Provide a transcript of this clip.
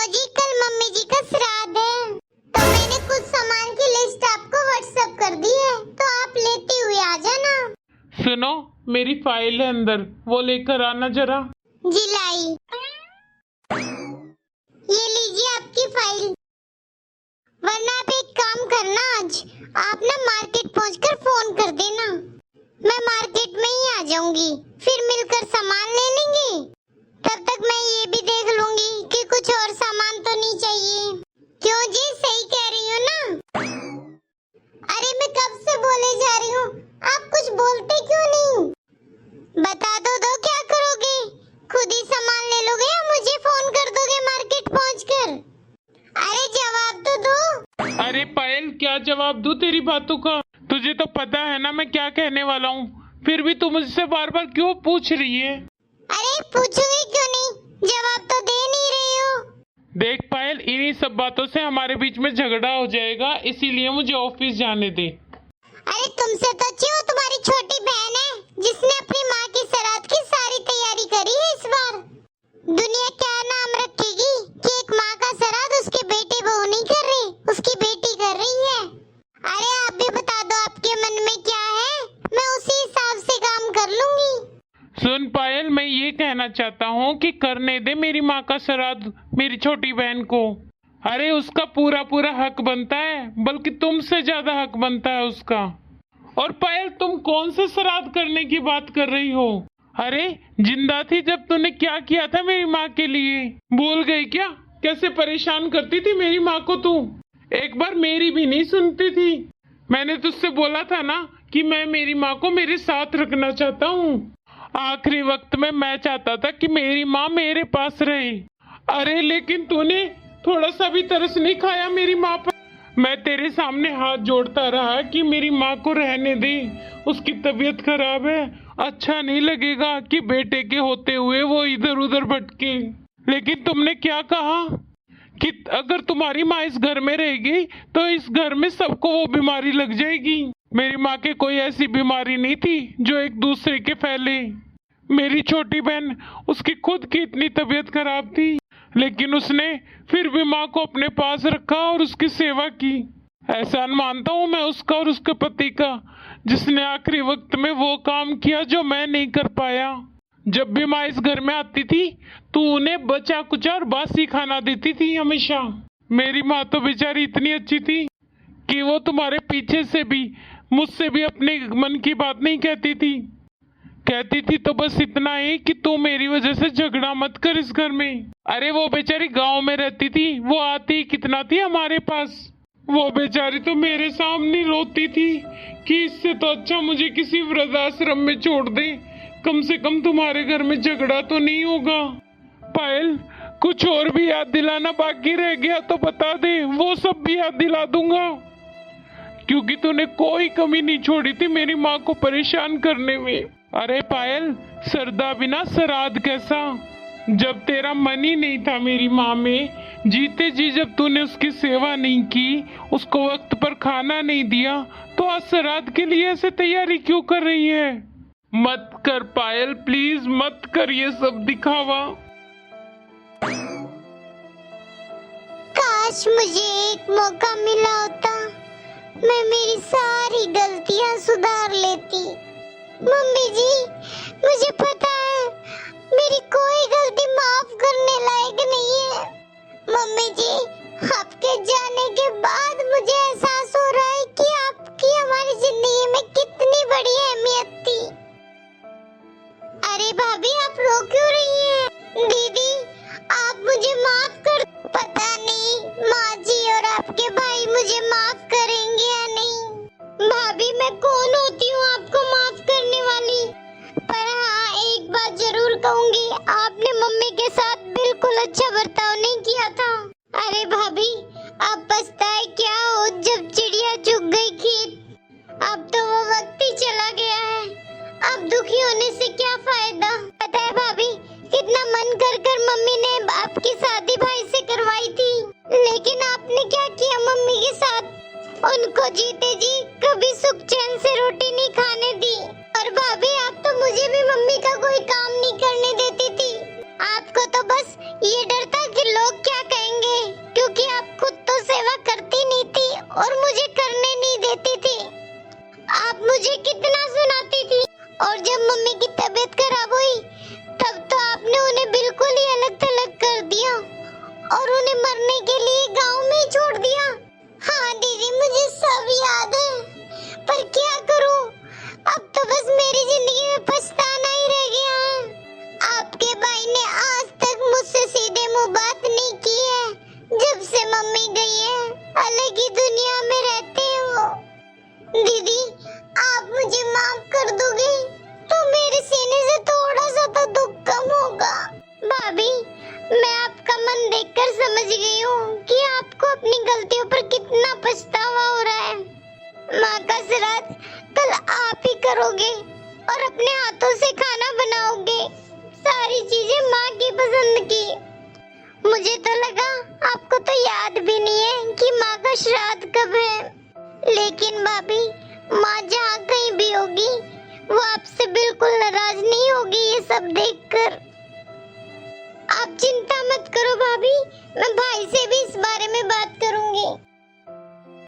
जी कल मम्मी जी का श्राद्ध है, तो मैंने कुछ सामान की लिस्ट आपको व्हाट्सएप कर दी है, तो आप लेते हुए आ जाना। सुनो, मेरी फाइल है अंदर, वो लेकर आना जरा। जी लाई। ये लीजिए आपकी फाइल। वरना आप एक काम करना, आज आप ना मार्केट पहुंचकर फोन कर देना, मैं मार्केट में ही आ जाऊंगी, फिर मिलकर सामान ले लेंगे। तब तक मैं ये भी देख लूंगी कि कुछ और सामान तो नहीं चाहिए। क्यों जी, सही कह रही हूँ ना? अरे मैं कब से बोले जा रही हूँ, आप कुछ बोलते क्यों नहीं? बता दो क्या करोगे? खुद ही सामान ले लोगे या मुझे फोन कर दोगे मार्केट पहुंचकर? अरे जवाब तो दो। अरे पायल, क्या जवाब दूं तेरी बातों का? तुझे तो पता है ना मैं क्या कहने वाला हूँ, फिर भी तू मुझसे बार बार क्यों पूछ रही है? अरे पूछूंगी क्यों नहीं, जवाब तो दे नहीं रही हो। देख पायल, इन्हीं सब बातों से हमारे बीच में झगड़ा हो जाएगा, इसीलिए मुझे ऑफिस जाने दे। अरे तुमसे तो अच्छी वो तुम्हारी छोटी बहन है, जिसने अपनी माँ की श्राद्ध की सारी तैयारी करी है इस बार। दुनिया क्या नाम रखेगी कि एक माँ का श्राद्ध उसके बेटे बहू नहीं कर रही, उसकी बेटी कर रही है। अरे आप भी बता दो आपके मन में क्या है, मैं उसी हिसाब से काम कर लूंगी। सुन पायल, मैं ये कहना चाहता हूँ कि करने दे मेरी माँ का श्राद्ध मेरी छोटी बहन को। अरे उसका पूरा पूरा हक बनता है, बल्कि तुमसे ज्यादा हक बनता है उसका। और पायल, तुम कौन से श्राद्ध करने की बात कर रही हो? अरे जिंदा थी जब तूने क्या किया था मेरी माँ के लिए, भूल गई क्या? कैसे परेशान करती थी मेरी माँ को तू, एक बार मेरी भी नहीं सुनती थी। मैंने तुझसे बोला था ना कि मैं मेरी माँ को मेरे साथ रखना चाहता हूँ। आखिरी वक्त में मैं चाहता था कि मेरी माँ मेरे पास रहे। अरे लेकिन तूने थोड़ा सा भी तरस नहीं खाया मेरी माँ पर। मैं तेरे सामने हाथ जोड़ता रहा कि मेरी माँ को रहने दे, उसकी तबीयत खराब है, अच्छा नहीं लगेगा कि बेटे के होते हुए वो इधर उधर भटके। लेकिन तुमने क्या कहा कि अगर तुम्हारी माँ इस घर में रहेगी तो इस घर में सबको वो बीमारी लग जाएगी। मेरी माँ के कोई ऐसी बीमारी नहीं थी जो एक दूसरे के फैले। मेरी छोटी बहन, उसकी खुद की इतनी तबीयत खराब थी, लेकिन उसने फिर भी माँ को अपने पास रखा और उसकी सेवा की। एहसान मानता हूँ मैं उसका और उसके पति का, जिसने आखिरी वक्त में वो काम किया जो मैं नहीं कर पाया। जब भी माँ इस घर में आती थी तो उन्हें बचा कुचा और बासी खाना देती थी हमेशा। मेरी माँ तो बेचारी इतनी अच्छी थी कि वो तुम्हारे पीछे से भी, मुझसे भी अपने मन की बात नहीं कहती थी। कहती थी तो बस इतना ही कि तू मेरी वजह से झगड़ा मत कर इस घर में। अरे वो बेचारी गांव में रहती थी, वो आती कितना थी हमारे पास। वो बेचारी तो मेरे सामने रोती थी कि इससे तो अच्छा मुझे किसी वृद्धाश्रम में छोड़ दे, कम से कम तुम्हारे घर में झगड़ा तो नहीं होगा। पायल, कुछ और भी याद दिलाना बाकी रह गया तो बता दे, वो सब भी याद दिला दूंगा, क्योंकि तूने कोई कमी नहीं छोड़ी थी मेरी माँ को परेशान करने में। अरे पायल, श्रद्धा बिना श्राद्ध कैसा? जब तेरा मन ही नहीं था मेरी माँ में, जीते जी जब तूने उसकी सेवा नहीं की, उसको वक्त पर खाना नहीं दिया, तो आज श्राद्ध के लिए ऐसे तैयारी क्यों कर रही है? मत कर पायल, प्लीज मत कर ये सब दिखावा। काश मुझे एक मौका मिला होता, मैं मेरी सारी गलतियां सुधार लेती। मम्मी जी, मुझे पता है मेरी कोई गलती माफ करने लायक नहीं है। मम्मी जी, आपके जाने के बाद मुझे एहसास हो रहा है कि आपकी हमारी जिंदगी में कितनी बड़ी अहमियत थी। अरे भाभी, आप रो क्यों रही हैं? दीदी, आप मुझे माफ कर। पता नहीं माँ जी और आपके भाई मुझे माफ करेंगे या नहीं। भाभी, मैं कौन होती हूँ आपको माफ करने वाली? पर हाँ, एक बात जरूर कहूँगी, आपने मम्मी के साथ बिल्कुल अच्छा बर्ताव नहीं किया था। अरे भाभी, अब पछताए क्या हो जब चिड़िया चुग गई खेत। अब तो वो वक्त ही चला गया है, अब दुखी होने से क्या फायदा। पता है भाभी, कितना मन कर कर मम्मी ने आपकी शादी भाई से करवाई थी, लेकिन आपने क्या किया मम्मी के साथ? उनको जीते जी कभी सुख चैन से रोटी नहीं खाने दी। और भाभी, आप तो मुझे भी मम्मी का कोई काम नहीं करने देती थी। आपको तो बस ये डर था कि लोग क्या कहेंगे। और उन्हें मरने के लिए गांव में ही छोड़ दिया। हाँ दीदी मुझे सब याद है, पर क्या करूं, अब तो बस मेरी जिंदगी में पछताना ही रह गया है। आपके भाई ने आज तक मुझसे सीधे मुंह बात नहीं की है। जब से मम्मी गई है अलग ही दुनिया में रहते हैं वो। दीदी आप मुझे माफ कर दोगे तो मेरे सीने से थोड़ा सा तो दुख कम होगा। भाभी मैं आपका मन देखकर समझ गई हूँ कि आपको अपनी गलतियों पर कितना पछतावा हो रहा है। माँ का श्राद्ध कल आप ही करोगे और अपने हाथों से खाना बनाओगे, सारी चीजें माँ की पसंद की। मुझे तो लगा आपको तो याद भी नहीं है कि माँ का श्राद्ध कब है। लेकिन भाभी माँ जहाँ कहीं भी होगी वो आपसे बिल्कुल नाराज नहीं होगी ये सब देखकर। आप चिंता मत करो भाभी, मैं भाई से भी इस बारे में बात करूंगी।